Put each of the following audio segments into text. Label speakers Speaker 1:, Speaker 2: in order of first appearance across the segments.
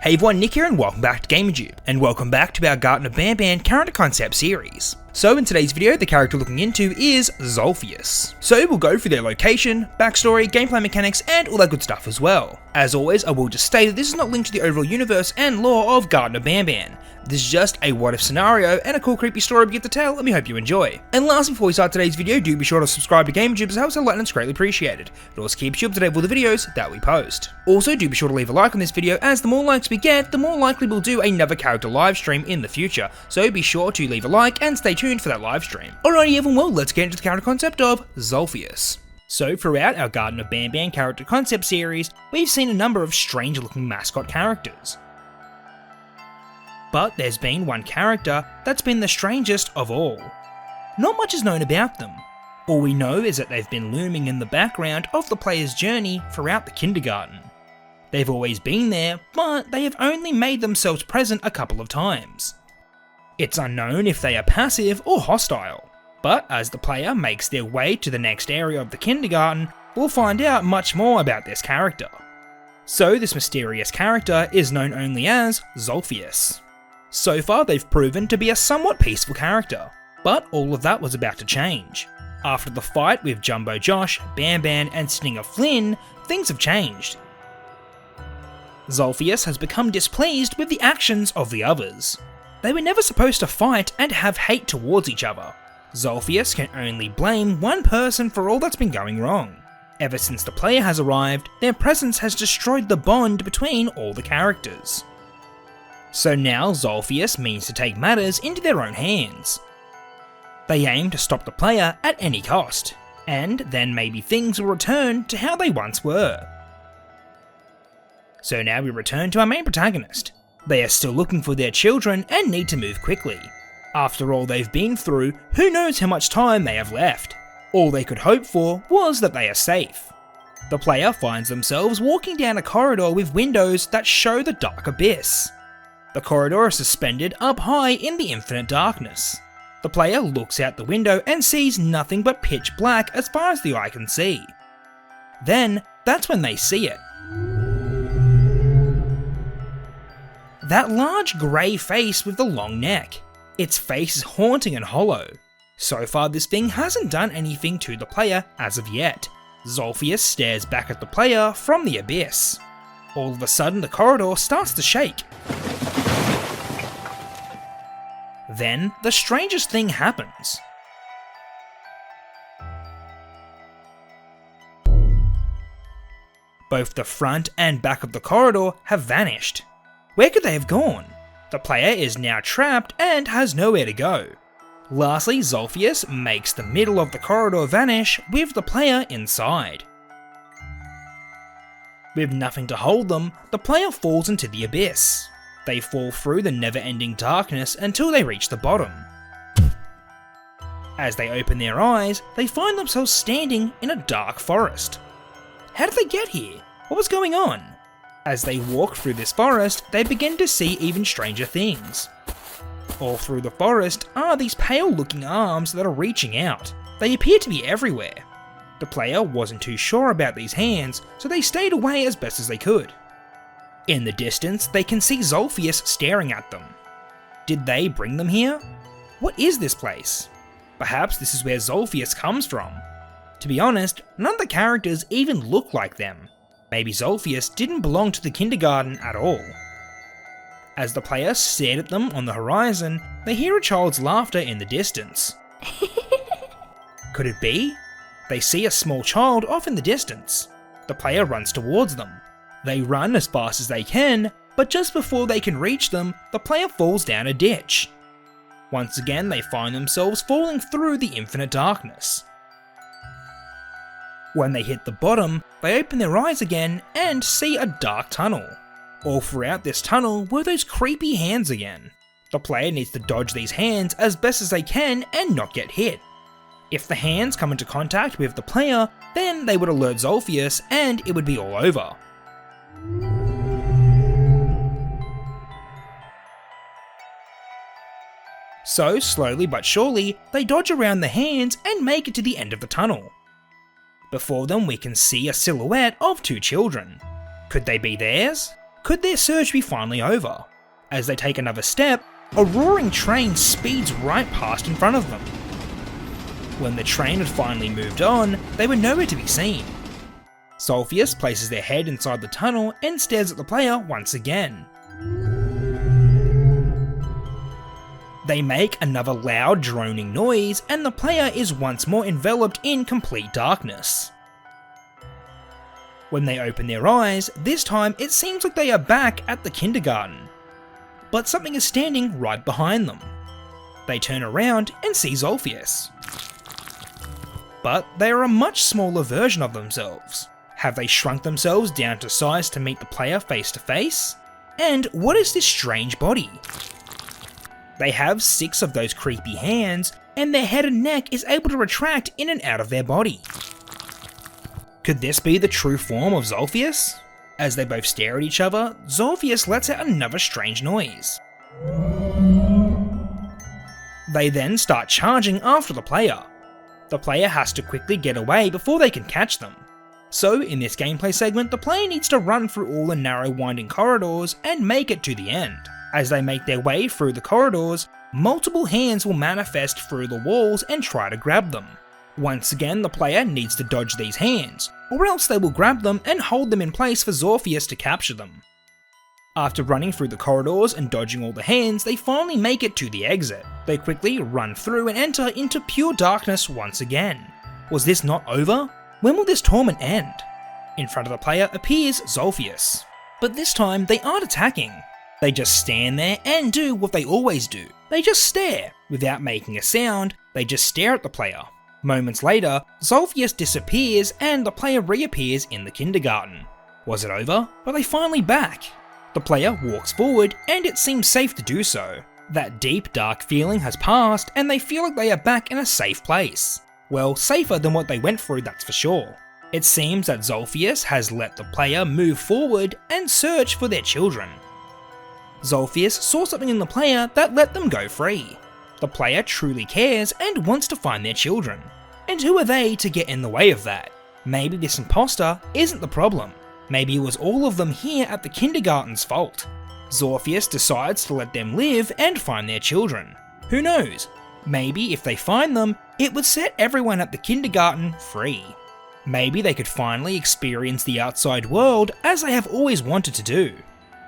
Speaker 1: Hey everyone, Nick here and welcome back to GamerJoob, and welcome back to our Garten of Banban character concept series. So in today's video, the character looking into is Zolphius. So we'll go through their location, backstory, gameplay mechanics, and all that good stuff as well. As always, I will just state that this is not linked to the overall universe and lore of Garten of Banban. This is just a what if scenario and a cool creepy story we get to tell, and we hope you enjoy. And last, before we start today's video, do be sure to subscribe to GamerJoob, as it helps a lot and it's greatly appreciated. It also keeps you up to date with the videos that we post. Also, do be sure to leave a like on this video, as the more likes we get, the more likely we'll do another character live stream in the future, so be sure to leave a like and stay tuned for that live stream. Alrighty everyone, well, let's get into the character concept of Zolphius. So throughout our Garten of Banban character concept series, we've seen a number of strange looking mascot characters. But there's been one character that's been the strangest of all. Not much is known about them. All we know is that they've been looming in the background of the player's journey throughout the kindergarten. They've always been there, but they have only made themselves present a couple of times. It's unknown if they are passive or hostile, but as the player makes their way to the next area of the kindergarten, we'll find out much more about this character. So this mysterious character is known only as Zolphius. So far they've proven to be a somewhat peaceful character, but all of that was about to change. After the fight with Jumbo Josh, Banban and Stinger Flynn, things have changed. Zolphius has become displeased with the actions of the others. They were never supposed to fight and have hate towards each other. Zolphius can only blame one person for all that's been going wrong. Ever since the player has arrived, their presence has destroyed the bond between all the characters. So now Zolphius means to take matters into their own hands. They aim to stop the player at any cost, and then maybe things will return to how they once were. So now we return to our main protagonist. They are still looking for their children and need to move quickly. After all they've been through, who knows how much time they have left. All they could hope for was that they are safe. The player finds themselves walking down a corridor with windows that show the dark abyss. The corridor is suspended up high in the infinite darkness. The player looks out the window and sees nothing but pitch black as far as the eye can see. Then, that's when they see it. That large grey face with the long neck. Its face is haunting and hollow. So far this thing hasn't done anything to the player as of yet. Zolphius stares back at the player from the abyss. All of a sudden the corridor starts to shake. Then, the strangest thing happens. Both the front and back of the corridor have vanished. Where could they have gone? The player is now trapped and has nowhere to go. Lastly, Zolphius makes the middle of the corridor vanish with the player inside. With nothing to hold them, the player falls into the abyss. They fall through the never-ending darkness until they reach the bottom. As they open their eyes, they find themselves standing in a dark forest. How did they get here? What was going on? As they walk through this forest, they begin to see even stranger things. All through the forest are these pale-looking arms that are reaching out. They appear to be everywhere. The player wasn't too sure about these hands, so they stayed away as best as they could. In the distance, they can see Zolphius staring at them. Did they bring them here? What is this place? Perhaps this is where Zolphius comes from. To be honest, none of the characters even look like them. Maybe Zolphius didn't belong to the kindergarten at all. As the player stared at them on the horizon, they hear a child's laughter in the distance. Could it be? They see a small child off in the distance. The player runs towards them. They run as fast as they can, but just before they can reach them, the player falls down a ditch. Once again, they find themselves falling through the infinite darkness. When they hit the bottom, they open their eyes again and see a dark tunnel. All throughout this tunnel were those creepy hands again. The player needs to dodge these hands as best as they can and not get hit. If the hands come into contact with the player, then they would alert Zolphius and it would be all over. So, slowly but surely, they dodge around the hands and make it to the end of the tunnel. Before them we can see a silhouette of two children. Could they be theirs? Could their search be finally over? As they take another step, a roaring train speeds right past in front of them. When the train had finally moved on, they were nowhere to be seen. Zolphius places their head inside the tunnel and stares at the player once again. They make another loud droning noise and the player is once more enveloped in complete darkness. When they open their eyes, this time it seems like they are back at the kindergarten. But something is standing right behind them. They turn around and see Zolphius. But they are a much smaller version of themselves. Have they shrunk themselves down to size to meet the player face to face? And what is this strange body? They have 6 of those creepy hands, and their head and neck is able to retract in and out of their body. Could this be the true form of Zolphius? As they both stare at each other, Zolphius lets out another strange noise. They then start charging after the player. The player has to quickly get away before they can catch them. So in this gameplay segment, the player needs to run through all the narrow winding corridors and make it to the end. As they make their way through the corridors, multiple hands will manifest through the walls and try to grab them. Once again, the player needs to dodge these hands, or else they will grab them and hold them in place for Zolphius to capture them. After running through the corridors and dodging all the hands, they finally make it to the exit. They quickly run through and enter into pure darkness once again. Was this not over? When will this torment end? In front of the player appears Zolphius. But this time, they aren't attacking. They just stand there and do what they always do. They just stare. Without making a sound, they just stare at the player. Moments later, Zolphius disappears and the player reappears in the kindergarten. Was it over? Are they finally back? The player walks forward and it seems safe to do so. That deep, dark feeling has passed and they feel like they are back in a safe place. Well, safer than what they went through, that's for sure. It seems that Zolphius has let the player move forward and search for their children. Zolphius saw something in the player that let them go free. The player truly cares and wants to find their children. And who are they to get in the way of that? Maybe this imposter isn't the problem. Maybe it was all of them here at the kindergarten's fault. Zolphius decides to let them live and find their children. Who knows? Maybe if they find them, it would set everyone at the kindergarten free. Maybe they could finally experience the outside world as they have always wanted to do.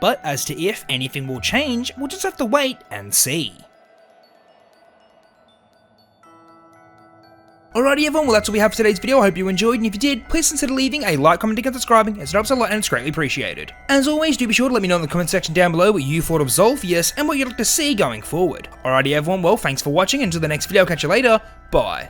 Speaker 1: But as to if anything will change, we'll just have to wait and see. Alrighty everyone, well that's all we have for today's video. I hope you enjoyed, and if you did, please consider leaving a like, commenting and subscribing, as it helps a lot and it's greatly appreciated. As always, do be sure to let me know in the comment section down below what you thought of Zolphius and what you'd like to see going forward. Alrighty everyone, well thanks for watching, until the next video, catch you later, bye.